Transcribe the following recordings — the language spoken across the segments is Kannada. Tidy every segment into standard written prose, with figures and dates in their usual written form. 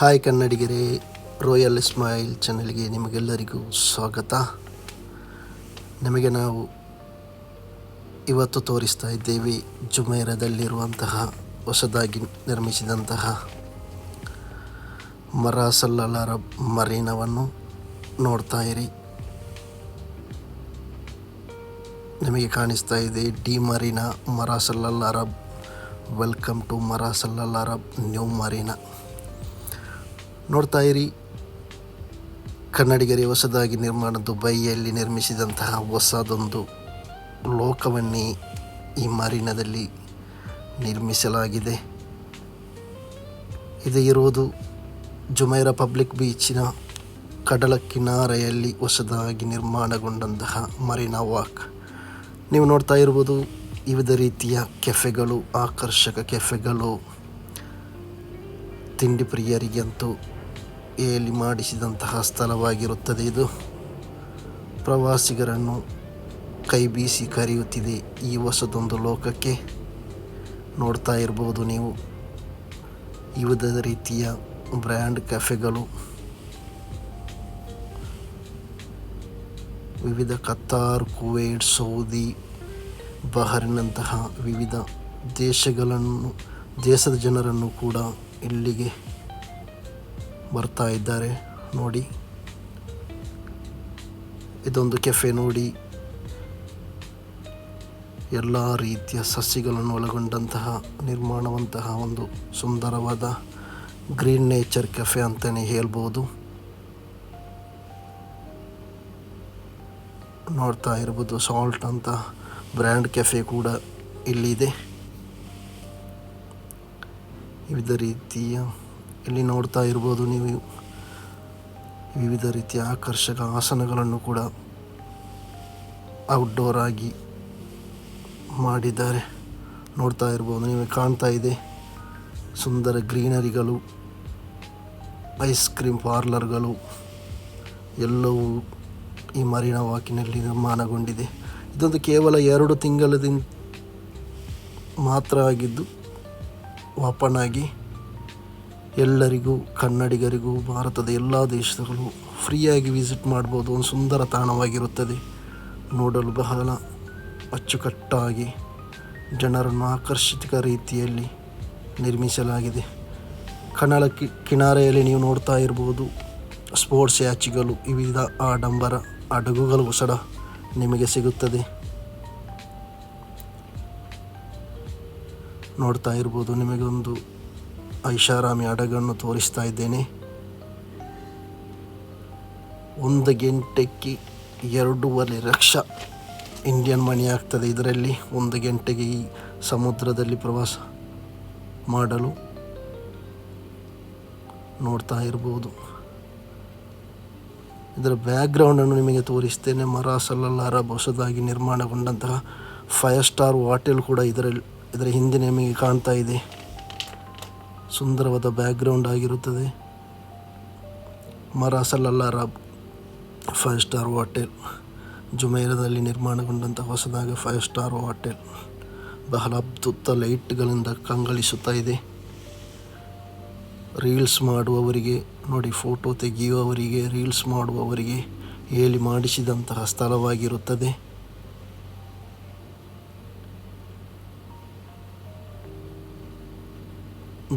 ಹಾಯ್ ಕನ್ನಡಿಗರೇ, ರಾಯಲ್ ಸ್ಮೈಲ್ ಚಾನೆಲ್ಗೆ ನಿಮಗೆಲ್ಲರಿಗೂ ಸ್ವಾಗತ. ನಾವು ಇವತ್ತು ತೋರಿಸ್ತಾ ಇದ್ದೇವೆ ಜುಮೈರಾದಲ್ಲಿರುವಂತಹ ಹೊಸದಾಗಿ ನಿರ್ಮಿಸಿದಂತಹ ಮರಾಸಲ್ ಅಲ್ ಅರಬ್ ಮರೀನಾವನ್ನು ನೋಡ್ತಾ ಇರಿ. ನಿಮಗೆ ಕಾಣಿಸ್ತಾ ಇದೆ ಡಿ ಮರೀನಾ, ಮರಾಸಲ್ ಅಲ್ ಅರಬ್. ವೆಲ್ಕಮ್ ಟು ಮರಾಸಲ್ ಅಲ್ ಅರಬ್ ನ್ಯೂ ಮರೀನಾ. ನೋಡ್ತಾ ಇರಿ ಕನ್ನಡಿಗರೇ, ಹೊಸದಾಗಿ ದುಬೈಯಲ್ಲಿ ನಿರ್ಮಿಸಿದಂತಹ ಹೊಸದೊಂದು ಲೋಕವನ್ನೇ ಈ ಮರೀನಾದಲ್ಲಿ ನಿರ್ಮಿಸಲಾಗಿದೆ. ಇದು ಇರುವುದು ಜುಮೈರಾ ಪಬ್ಲಿಕ್ ಬೀಚಿನ ಕಡಲ ಕಿನಾರೆಯಲ್ಲಿ ಹೊಸದಾಗಿ ನಿರ್ಮಾಣಗೊಂಡಂತಹ ಮರೀನಾ ವಾಕ್. ನೀವು ನೋಡ್ತಾ ಇರ್ಬೋದು ವಿವಿಧ ರೀತಿಯ ಕೆಫೆಗಳು, ಆಕರ್ಷಕ ಕೆಫೆಗಳು. ತಿಂಡಿ ಪ್ರಿಯರಿಗಂತೂ ಹೇಳಿ ಮಾಡಿಸಿದಂತಹ ಸ್ಥಳವಾಗಿರುತ್ತದೆ. ಇದು ಪ್ರವಾಸಿಗರನ್ನು ಕೈ ಬೀಸಿ ಕರೆಯುತ್ತಿದೆ ಈ ಹೊಸದೊಂದು ಲೋಕಕ್ಕೆ. ನೋಡ್ತಾ ಇರ್ಬೋದು ನೀವು ವಿವಿಧ ರೀತಿಯ ಬ್ರ್ಯಾಂಡ್ ಕೆಫೆಗಳು, ವಿವಿಧ ಕತಾರ್, ಕುವೈಟ್, ಸೌದಿ, ಬಹರಿನ್ನಂತಹ ವಿವಿಧ ದೇಶದ ಜನರನ್ನು ಕೂಡ ಇಲ್ಲಿಗೆ ಬರ್ತಾ ಇದ್ದಾರೆ. ನೋಡಿ, ಇದೊಂದು ಕೆಫೆ ನೋಡಿ, ಎಲ್ಲ ರೀತಿಯ ಸಸ್ಯಗಳನ್ನು ಒಳಗೊಂಡಂತಹ ನಿರ್ಮಾಣವಂತಹ ಒಂದು ಸುಂದರವಾದ ಗ್ರೀನ್ ನೇಚರ್ ಕೆಫೆ ಅಂತಲೇ ಹೇಳ್ಬೋದು. ನೋಡ್ತಾ ಇರ್ಬೋದು ಸಾಲ್ಟ್ ಅಂತ ಬ್ರ್ಯಾಂಡ್ ಕೆಫೆ ಕೂಡ ಇಲ್ಲಿದೆ. ವಿವಿಧ ರೀತಿಯ ಇಲ್ಲಿ ನೋಡ್ತಾ ಇರ್ಬೋದು ನೀವು ವಿವಿಧ ರೀತಿಯ ಆಕರ್ಷಕ ಆಸನಗಳನ್ನು ಕೂಡ ಔಟ್ಡೋರ್ ಆಗಿ ಮಾಡಿದ್ದಾರೆ. ನೋಡ್ತಾ ಇರ್ಬೋದು, ನಿಮಗೆ ಕಾಣ್ತಾ ಇದೆ ಸುಂದರ ಗ್ರೀನರಿಗಳು, ಐಸ್ ಕ್ರೀಮ್ ಪಾರ್ಲರ್ಗಳು ಎಲ್ಲವೂ ಈ ಮರೀನಾ ವಾಕಿನಲ್ಲಿ ನಿರ್ಮಾಣಗೊಂಡಿದೆ. ಇದೊಂದು ಕೇವಲ 2 ತಿಂಗಳಿಂದ ಮಾತ್ರ ಆಗಿದ್ದು ಓಪನ್ ಆಗಿ ಎಲ್ಲರಿಗೂ, ಕನ್ನಡಿಗರಿಗೂ, ಭಾರತದ ಎಲ್ಲ ದೇಶಗಳು ಫ್ರೀಯಾಗಿ ವಿಸಿಟ್ ಮಾಡ್ಬೋದು. ಒಂದು ಸುಂದರ ತಾಣವಾಗಿರುತ್ತದೆ. ನೋಡಲು ಬಹಳ ಅಚ್ಚುಕಟ್ಟಾಗಿ ಜನರನ್ನು ಆಕರ್ಷಕ ರೀತಿಯಲ್ಲಿ ನಿರ್ಮಿಸಲಾಗಿದೆ. ಕಡಲ ಕಿನಾರೆಯಲ್ಲಿ ನೀವು ನೋಡ್ತಾ ಇರ್ಬೋದು ಸ್ಪೋರ್ಟ್ಸ್ ಯಾಚಿಗಳು, ವಿವಿಧ ಆಡಂಬರ ಹಡಗುಗಳು ಸಹ ನಿಮಗೆ ಸಿಗುತ್ತದೆ. ನೋಡ್ತಾ ಇರ್ಬೋದು, ನಿಮಗೊಂದು ಐಷಾರಾಮಿ ಹಡಗನ್ನು ತೋರಿಸ್ತಾ ಇದ್ದೇನೆ. 1 ಗಂಟೆಗೆ 2.5 ಲಕ್ಷ ಇಂಡಿಯನ್ ಮನಿ ಆಗ್ತದೆ. ಇದರಲ್ಲಿ 1 ಗಂಟೆಗೆ ಈ ಸಮುದ್ರದಲ್ಲಿ ಪ್ರವಾಸ ಮಾಡಲು. ನೋಡ್ತಾ ಇರ್ಬೋದು, ಇದರ ಬ್ಯಾಕ್ಗ್ರೌಂಡನ್ನು ನಿಮಗೆ ತೋರಿಸ್ತೇನೆ. ಮರಾಸಲ್ ಅಲ್ ಅರಬ್ ಹೊಸದಾಗಿ ನಿರ್ಮಾಣಗೊಂಡಂತಹ 5 ಸ್ಟಾರ್ ಹೋಟೆಲ್ ಕೂಡ ಇದರ ಹಿಂದೆ ನಿಮಗೆ ಕಾಣ್ತಾ ಇದೆ. ಸುಂದರವಾದ ಬ್ಯಾಕ್ಗ್ರೌಂಡ್ ಆಗಿರುತ್ತದೆ. ಮರಾಸಲ್ ಅಲ್ ಅರಬ್ 5 ಸ್ಟಾರ್ ಹೋಟೆಲ್, ಜುಮೈರಾದಲ್ಲಿ ನಿರ್ಮಾಣಗೊಂಡಂಥ ಹೊಸದಾಗಿ 5 ಸ್ಟಾರ್ ಹೋಟೆಲ್. ಬಹಳ ಅದ್ಭುತ ಲೈಟ್ಗಳಿಂದ ಕಂಗೊಳಿಸುತ್ತಾ ಇದೆ. ರೀಲ್ಸ್ ಮಾಡುವವರಿಗೆ ನೋಡಿ, ಫೋಟೋ ತೆಗೆಯುವವರಿಗೆ, ರೀಲ್ಸ್ ಮಾಡುವವರಿಗೆ ಹೇಳಿ ಮಾಡಿಸಿದಂತಹ ಸ್ಥಳವಾಗಿರುತ್ತದೆ.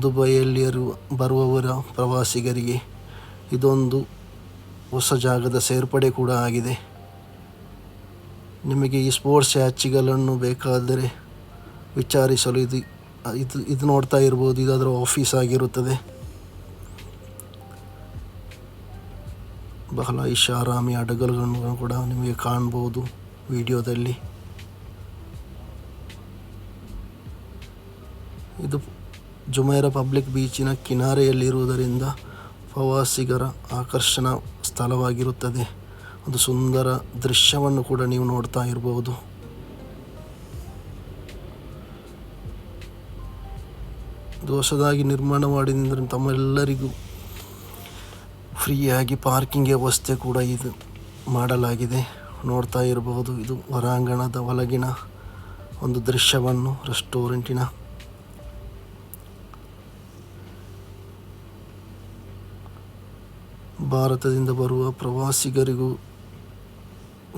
ದುಬೈಯಲ್ಲಿ ಬರುವವರ ಪ್ರವಾಸಿಗರಿಗೆ ಇದೊಂದು ಹೊಸ ಜಾಗದ ಸೇರ್ಪಡೆ ಕೂಡ ಆಗಿದೆ. ನಿಮಗೆ ಈ ಸ್ಪೋರ್ಟ್ಸ್ ಹ್ಯಾಚ್ಗಳನ್ನು ಬೇಕಾದರೆ ವಿಚಾರಿಸಲು ಇದು ನೋಡ್ತಾ ಇರ್ಬೋದು, ಇದು ಅದರ ಆಫೀಸ್ ಆಗಿರುತ್ತದೆ. ಬಹಳ ಐಷಾರಾಮಿ ಹಡಗುಗಳನ್ನು ಕೂಡ ನಿಮಗೆ ಕಾಣ್ಬೋದು ವಿಡಿಯೋದಲ್ಲಿ. ಇದು ಜುಮೈರಾ ಪಬ್ಲಿಕ್ ಬೀಚಿನ ಕಿನಾರೆಯಲ್ಲಿರುವುದರಿಂದ ಪ್ರವಾಸಿಗರ ಆಕರ್ಷಣಾ ಸ್ಥಳವಾಗಿರುತ್ತದೆ. ಒಂದು ಸುಂದರ ದೃಶ್ಯವನ್ನು ಕೂಡ ನೀವು ನೋಡ್ತಾ ಇರಬಹುದು. ಇದು ಹೊಸದಾಗಿ ನಿರ್ಮಾಣ ಮಾಡಿದ್ದರಿಂದ ತಮ್ಮೆಲ್ಲರಿಗೂ ಫ್ರೀಯಾಗಿ ಪಾರ್ಕಿಂಗ್ ವ್ಯವಸ್ಥೆ ಕೂಡ ಇದು ಮಾಡಲಾಗಿದೆ. ನೋಡ್ತಾ ಇರಬಹುದು, ಇದು ಹೊರಾಂಗಣದ ಒಳಗಿನ ಒಂದು ದೃಶ್ಯವನ್ನು ರೆಸ್ಟೋರೆಂಟಿನ ಭಾರತದಿಂದ ಬರುವ ಪ್ರವಾಸಿಗರಿಗೂ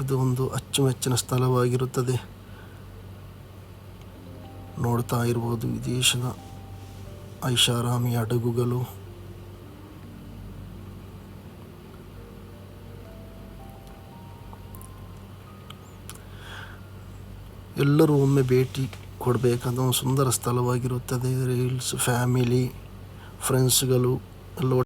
ಇದು ಒಂದು ಅಚ್ಚುಮೆಚ್ಚಿನ ಸ್ಥಳವಾಗಿರುತ್ತದೆ. ನೋಡ್ತಾ ಇರ್ಬೋದು ವಿದೇಶದ ಐಷಾರಾಮಿ ಹಡಗುಗಳು. ಎಲ್ಲರೂ ಒಮ್ಮೆ ಭೇಟಿ ಕೊಡಬೇಕಾದ ಒಂದು ಸುಂದರ ಸ್ಥಳವಾಗಿರುತ್ತದೆ. ರೀಲ್ಸ್, ಫ್ಯಾಮಿಲಿ, ಫ್ರೆಂಡ್ಸ್ಗಳು ಎಲ್ಲ